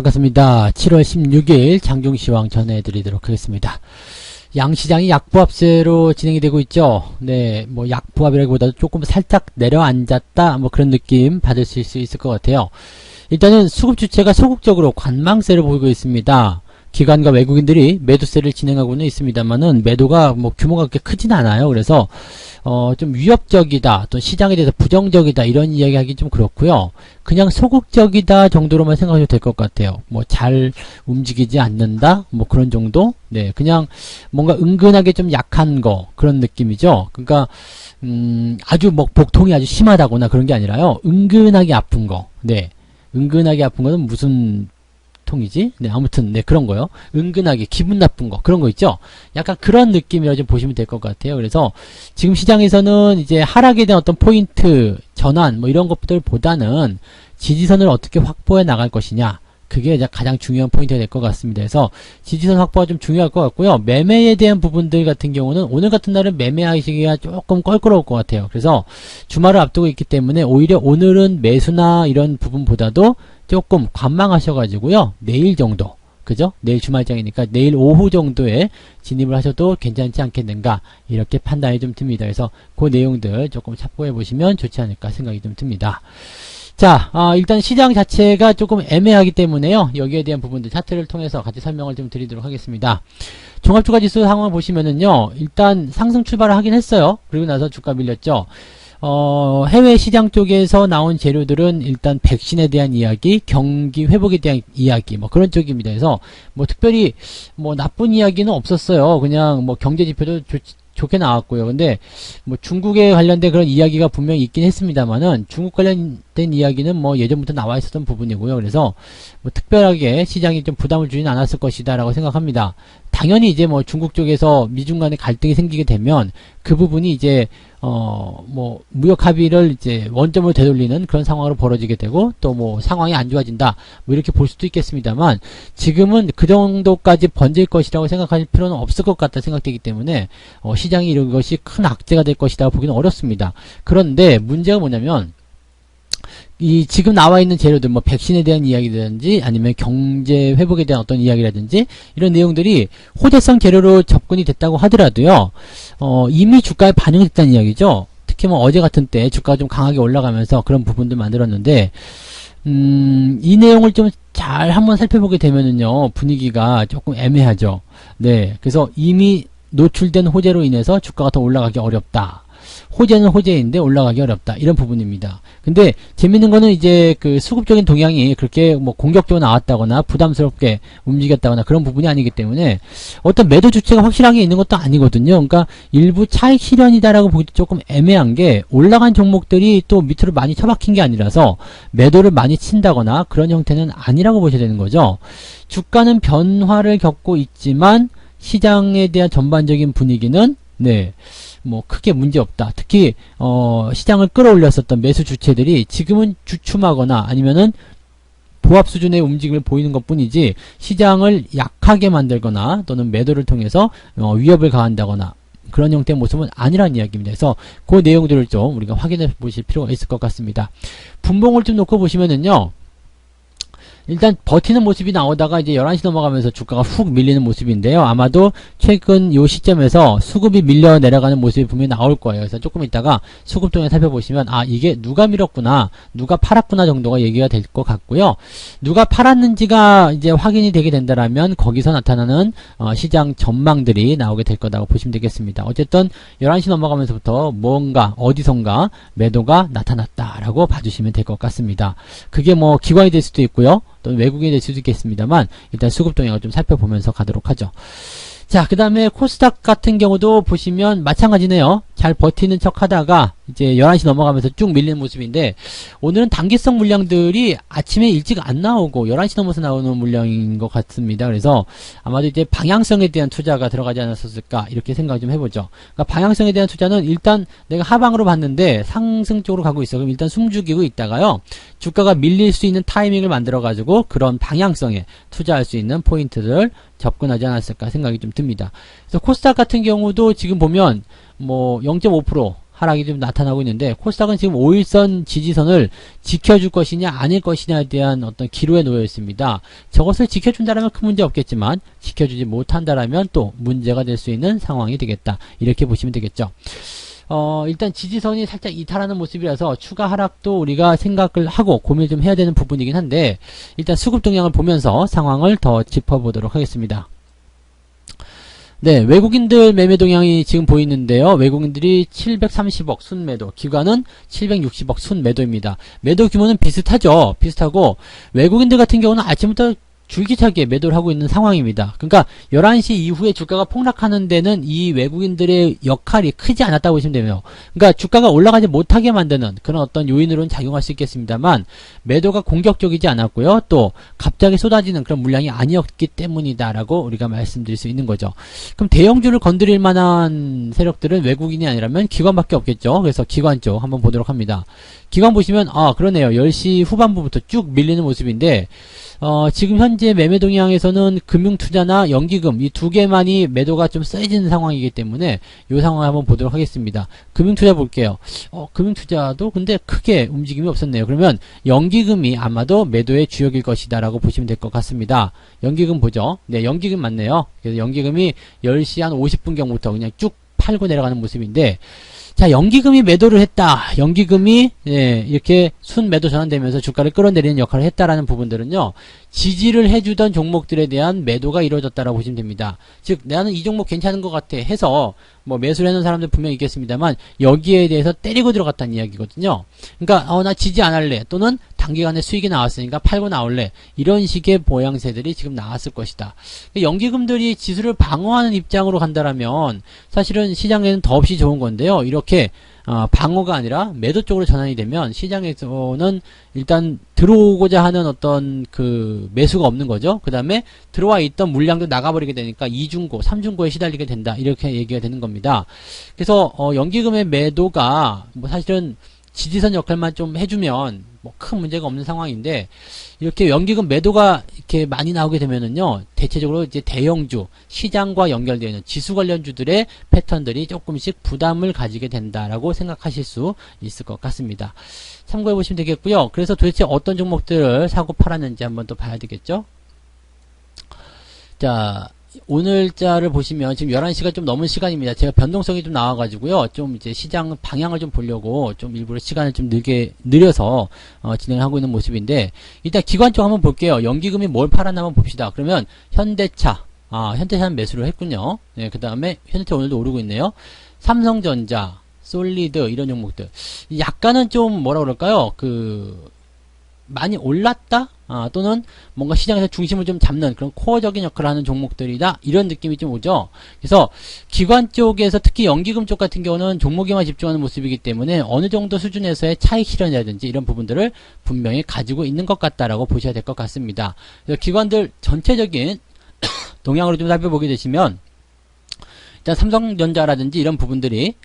반갑습니다. 7월 16일 장중시황 전해드리도록 하겠습니다. 양시장이 약보합세로 진행이 되고 있죠. 네, 뭐 약보합이라기보다도 조금 살짝 내려앉았다, 뭐 그런 느낌 받으실 수 있을 것 같아요. 일단은 수급 주체가 소극적으로 관망세를 보이고 있습니다. 기관과 외국인들이 매도세를 진행하고는 있습니다만은 매도가 뭐 규모가 그렇게 크진 않아요. 그래서 좀 위협적이다, 또 시장에 대해서 부정적이다 이런 이야기하기 좀 그렇고요. 그냥 소극적이다 정도로만 생각해도 될 것 같아요. 뭐 잘 움직이지 않는다, 뭐 그런 정도. 네, 그냥 뭔가 은근하게 좀 약한 거 그런 느낌이죠. 그러니까 아주 뭐 복통이 아주 심하다거나 그런 게 아니라요. 은근하게 아픈 거. 네, 은근하게 아픈 거는 무슨 통이지? 네, 아무튼, 네, 그런 거요. 은근하게 기분 나쁜 거, 그런 거 있죠? 약간 그런 느낌이라 좀 보시면 될 것 같아요. 그래서 지금 시장에서는 이제 하락에 대한 어떤 포인트, 전환, 뭐 이런 것들보다는 지지선을 어떻게 확보해 나갈 것이냐. 그게 가장 중요한 포인트가 될 것 같습니다. 그래서 지지선 확보가 좀 중요할 것 같고요. 매매에 대한 부분들 같은 경우는 오늘 같은 날은 매매하시기가 조금 껄끄러울 것 같아요. 그래서 주말을 앞두고 있기 때문에 오히려 오늘은 매수나 이런 부분보다도 조금 관망하셔가지고요. 내일 정도, 그죠? 내일 주말장이니까 내일 오후 정도에 진입을 하셔도 괜찮지 않겠는가 이렇게 판단이 좀 듭니다. 그래서 그 내용들 조금 참고해 보시면 좋지 않을까 생각이 좀 듭니다. 자, 일단 시장 자체가 조금 애매하기 때문에요. 여기에 대한 부분들 차트를 통해서 같이 설명을 좀 드리도록 하겠습니다. 종합주가지수 상황을 보시면은요. 일단 상승 출발을 하긴 했어요. 그리고 나서 주가 밀렸죠. 해외 시장 쪽에서 나온 재료들은 일단 백신에 대한 이야기, 경기 회복에 대한 이야기, 뭐 그런 쪽입니다. 그래서 뭐 특별히 뭐 나쁜 이야기는 없었어요. 그냥 뭐 경제 지표도 좋게 나왔고요. 근데 뭐 중국에 관련된 그런 이야기가 분명히 있긴 했습니다만은 중국 관련된 이야기는 뭐 예전부터 나와 있었던 부분이고요. 그래서 뭐 특별하게 시장이 좀 부담을 주지는 않았을 것이다라고 생각합니다. 당연히 이제 뭐 중국 쪽에서 미중 간의 갈등이 생기게 되면 그 부분이 이제 뭐 무역 합의를 이제 원점으로 되돌리는 그런 상황으로 벌어지게 되고 또 뭐 상황이 안 좋아진다 뭐 이렇게 볼 수도 있겠습니다만 지금은 그 정도까지 번질 것이라고 생각할 필요는 없을 것 같다 생각되기 때문에 시장이 이런 것이 큰 악재가 될 것이라고 보기는 어렵습니다. 그런데 문제가 뭐냐면 이 지금 나와 있는 재료들 뭐 백신에 대한 이야기라든지 아니면 경제 회복에 대한 어떤 이야기라든지 이런 내용들이 호재성 재료로 접근이 됐다고 하더라도요. 이미 주가에 반영이 됐다는 이야기죠. 특히 뭐 어제 같은 때 주가가 좀 강하게 올라가면서 그런 부분들 만들었는데 이 내용을 좀 잘 한번 살펴보게 되면은요. 분위기가 조금 애매하죠. 네. 그래서 이미 노출된 호재로 인해서 주가가 더 올라가기 어렵다. 호재는 호재인데 올라가기 어렵다. 이런 부분입니다. 근데 재밌는 거는 이제 그 수급적인 동향이 그렇게 뭐 공격적으로 나왔다거나 부담스럽게 움직였다거나 그런 부분이 아니기 때문에 어떤 매도 주체가 확실하게 있는 것도 아니거든요. 그러니까 일부 차익 실현이다라고 보기도 조금 애매한 게 올라간 종목들이 또 밑으로 많이 처박힌 게 아니라서 매도를 많이 친다거나 그런 형태는 아니라고 보셔야 되는 거죠. 주가는 변화를 겪고 있지만 시장에 대한 전반적인 분위기는 네. 뭐 크게 문제없다. 특히 시장을 끌어올렸었던 매수 주체들이 지금은 주춤하거나 아니면은 보합 수준의 움직임을 보이는 것뿐이지 시장을 약하게 만들거나 또는 매도를 통해서 위협을 가한다거나 그런 형태의 모습은 아니라는 이야기입니다. 그래서 그 내용들을 좀 우리가 확인해 보실 필요가 있을 것 같습니다. 분봉을 좀 놓고 보시면은요. 일단 버티는 모습이 나오다가 이제 11시 넘어가면서 주가가 훅 밀리는 모습인데요. 아마도 최근 요 시점에서 수급이 밀려 내려가는 모습이 분명히 나올 거예요. 그래서 조금 있다가 수급 동향 살펴보시면 이게 누가 밀었구나, 누가 팔았구나 정도가 얘기가 될 것 같고요. 누가 팔았는지가 이제 확인이 되게 된다라면 거기서 나타나는 시장 전망들이 나오게 될 거라고 보시면 되겠습니다. 어쨌든 11시 넘어가면서부터 뭔가 어디선가 매도가 나타났다라고 봐주시면 될 것 같습니다. 그게 뭐 기관이 될 수도 있고요. 또는 외국인이 될 수도 있겠습니다만 일단 수급 동향을 좀 살펴보면서 가도록 하죠. 자, 그 다음에 코스닥 같은 경우도 보시면 마찬가지네요. 잘 버티는 척 하다가 이제 11시 넘어가면서 쭉 밀리는 모습인데 오늘은 단기성 물량들이 아침에 일찍 안 나오고 11시 넘어서 나오는 물량인 것 같습니다. 그래서 아마도 이제 방향성에 대한 투자가 들어가지 않았을까 이렇게 생각 좀 해보죠. 그러니까 방향성에 대한 투자는 일단 내가 하방으로 봤는데 상승 쪽으로 가고 있어. 그럼 일단 숨죽이고 있다가요. 주가가 밀릴 수 있는 타이밍을 만들어 가지고 그런 방향성에 투자할 수 있는 포인트를 접근하지 않았을까 생각이 좀 듭니다. 그래서 코스닥 같은 경우도 지금 보면 뭐 0.5% 하락이 좀 나타나고 있는데, 코스닥은 지금 5일선 지지선을 지켜줄 것이냐 아닐 것이냐에 대한 어떤 기로에 놓여 있습니다. 저것을 지켜준다라면 큰 문제 없겠지만 지켜주지 못한다라면 또 문제가 될 수 있는 상황이 되겠다, 이렇게 보시면 되겠죠. 일단 지지선이 살짝 이탈하는 모습이라서 추가 하락도 우리가 생각을 하고 고민을 좀 해야 되는 부분이긴 한데, 일단 수급 동향을 보면서 상황을 더 짚어보도록 하겠습니다. 네, 외국인들 매매 동향이 지금 보이는데요. 외국인들이 730억 순매도, 기관은 760억 순매도입니다. 매도 규모는 비슷하죠. 비슷하고, 외국인들 같은 경우는 아침부터 줄기차게 매도를 하고 있는 상황입니다. 그러니까 11시 이후에 주가가 폭락하는 데는 이 외국인들의 역할이 크지 않았다고 보시면 돼요. 그러니까 주가가 올라가지 못하게 만드는 그런 어떤 요인으로는 작용할 수 있겠습니다만, 매도가 공격적이지 않았고요. 또 갑자기 쏟아지는 그런 물량이 아니었기 때문이다라고 우리가 말씀드릴 수 있는 거죠. 그럼 대형주를 건드릴 만한 세력들은 외국인이 아니라면 기관밖에 없겠죠. 그래서 기관 쪽 한번 보도록 합니다. 기관 보시면 그러네요. 10시 후반부부터 쭉 밀리는 모습인데, 지금 현재 매매 동향에서는 금융투자나 연기금 이 두 개만이 매도가 좀 세지는 상황이기 때문에 이 상황을 한번 보도록 하겠습니다. 금융투자 볼게요. 금융투자도 근데 크게 움직임이 없었네요. 그러면 연기금이 아마도 매도의 주역일 것이다 라고 보시면 될 것 같습니다. 연기금 보죠. 네, 연기금 맞네요. 그래서 연기금이 10시 한 50분경부터 그냥 쭉 팔고 내려가는 모습인데, 자, 연기금이 매도를 했다. 연기금이 이렇게 순매도 전환되면서 주가를 끌어내리는 역할을 했다라는 부분들은요, 지지를 해주던 종목들에 대한 매도가 이루어졌다라고 보시면 됩니다. 즉, 나는 이 종목 괜찮은 것 같아 해서 뭐 매수를 해놓은 사람들 분명히 있겠습니다만, 여기에 대해서 때리고 들어갔다는 이야기거든요. 그러니까 나 지지 안 할래, 또는 단기간에 수익이 나왔으니까 팔고 나올래, 이런 식의 모양새들이 지금 나왔을 것이다. 연기금들이 지수를 방어하는 입장으로 간다라면 사실은 시장에는 더없이 좋은 건데요. 이렇게 방어가 아니라 매도 쪽으로 전환이 되면 시장에서는 일단 들어오고자 하는 어떤 그 매수가 없는 거죠. 그 다음에 들어와 있던 물량도 나가버리게 되니까 2중고, 3중고에 시달리게 된다, 이렇게 얘기가 되는 겁니다. 그래서 연기금의 매도가 뭐 사실은 지지선 역할만 좀 해주면 뭐 큰 문제가 없는 상황인데, 이렇게 연기금 매도가 이렇게 많이 나오게 되면은요, 대체적으로 이제 대형주, 시장과 연결되어 있는 지수 관련주들의 패턴들이 조금씩 부담을 가지게 된다라고 생각하실 수 있을 것 같습니다. 참고해 보시면 되겠고요. 그래서 도대체 어떤 종목들을 사고 팔았는지 한번 또 봐야 되겠죠. 자, 오늘자를 보시면 지금 11시가 좀 넘은 시간입니다. 제가 변동성이 좀 나와가지고요. 좀 이제 시장 방향을 좀 보려고 좀 일부러 시간을 좀 느려서 진행을 하고 있는 모습인데, 일단 기관 쪽 한번 볼게요. 연기금이 뭘 팔았나 한번 봅시다. 그러면 현대차, 현대차는 매수를 했군요. 네, 그 다음에 현대차 오늘도 오르고 있네요. 삼성전자, 솔리드 이런 종목들. 약간은 좀 뭐라 그럴까요? 많이 올랐다? 또는 뭔가 시장에서 중심을 좀 잡는 그런 코어적인 역할을 하는 종목들이다, 이런 느낌이 좀 오죠. 그래서 기관 쪽에서 특히 연기금 쪽 같은 경우는 종목에만 집중하는 모습이기 때문에 어느 정도 수준에서의 차익 실현이라든지 이런 부분들을 분명히 가지고 있는 것 같다라고 보셔야 될 것 같습니다. 그래서 기관들 전체적인 동향으로 좀 살펴보게 되시면, 일단 삼성전자라든지 이런 부분들이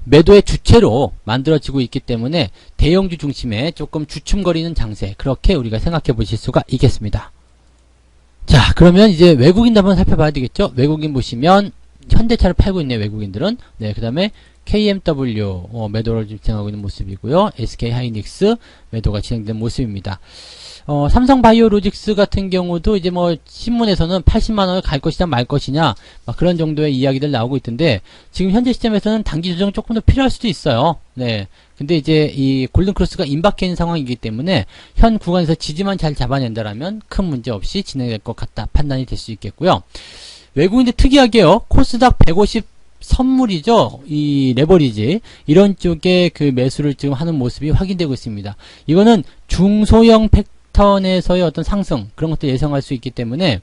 매도의 주체로 만들어지고 있기 때문에 대형주 중심에 조금 주춤거리는 장세, 그렇게 우리가 생각해 보실 수가 있겠습니다. 자, 그러면 이제 외국인도 한번 살펴봐야 되겠죠. 외국인 보시면 현대차를 팔고 있네요, 외국인들은. 네, 그 다음에 KMW 매도를 진행하고 있는 모습이고요. SK하이닉스 매도가 진행된 모습입니다. 삼성바이오로직스 같은 경우도 이제 뭐 신문에서는 80만원을 갈 것이냐 말 것이냐 막 그런 정도의 이야기들 나오고 있던데, 지금 현재 시점에서는 단기 조정 조금 더 필요할 수도 있어요. 네. 근데 이제 이 골든크로스가 임박해 있는 상황이기 때문에 현 구간에서 지지만 잘 잡아낸다라면 큰 문제 없이 진행될 것 같다 판단이 될 수 있겠고요. 외국인들 특이하게요, 코스닥 150 선물이죠. 이 레버리지 이런 쪽에 그 매수를 지금 하는 모습이 확인되고 있습니다. 이거는 중소형 패턴에서의 어떤 상승, 그런 것도 예상할 수 있기 때문에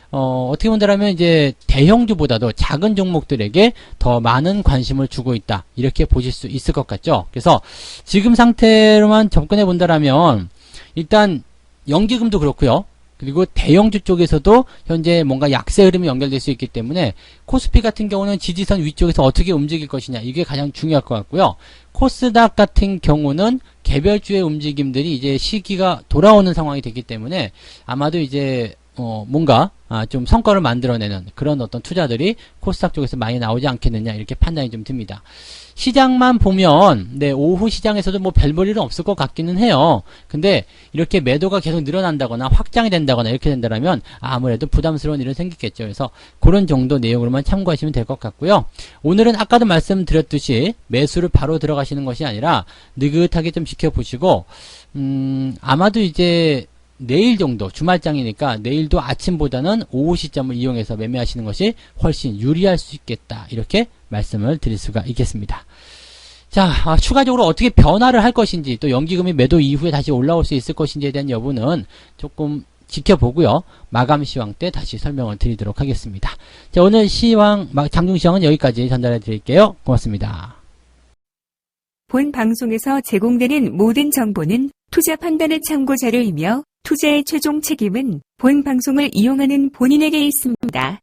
어떻게 본다면 이제 대형주보다도 작은 종목들에게 더 많은 관심을 주고 있다, 이렇게 보실 수 있을 것 같죠. 그래서 지금 상태로만 접근해 본다라면 일단 연기금도 그렇고요. 그리고 대형주 쪽에서도 현재 뭔가 약세 흐름이 연결될 수 있기 때문에 코스피 같은 경우는 지지선 위쪽에서 어떻게 움직일 것이냐, 이게 가장 중요할 것 같고요. 코스닥 같은 경우는 개별주의 움직임들이 이제 시기가 돌아오는 상황이 됐기 때문에 아마도 이제 뭔가 좀 성과를 만들어내는 그런 어떤 투자들이 코스닥 쪽에서 많이 나오지 않겠느냐 이렇게 판단이 좀 듭니다. 시장만 보면 오후 시장에서도 뭐 별 볼 일은 없을 것 같기는 해요. 근데 이렇게 매도가 계속 늘어난다거나 확장이 된다거나 이렇게 된다면 아무래도 부담스러운 일은 생기겠죠. 그래서 그런 정도 내용으로만 참고하시면 될 것 같고요. 오늘은 아까도 말씀드렸듯이 매수를 바로 들어가시는 것이 아니라 느긋하게 좀 지켜보시고 아마도 이제 내일 정도 주말장이니까 내일도 아침보다는 오후 시점을 이용해서 매매하시는 것이 훨씬 유리할 수 있겠다 이렇게 말씀을 드릴 수가 있겠습니다. 자, 추가적으로 어떻게 변화를 할 것인지 또 연기금이 매도 이후에 다시 올라올 수 있을 것인지에 대한 여부는 조금 지켜보고요. 마감 시황 때 다시 설명을 드리도록 하겠습니다. 자, 오늘 장중 시황은 여기까지 전달해 드릴게요. 고맙습니다. 본 방송에서 제공되는 모든 정보는 투자 판단의 참고 자료이며 투자의 최종 책임은 본 방송을 이용하는 본인에게 있습니다.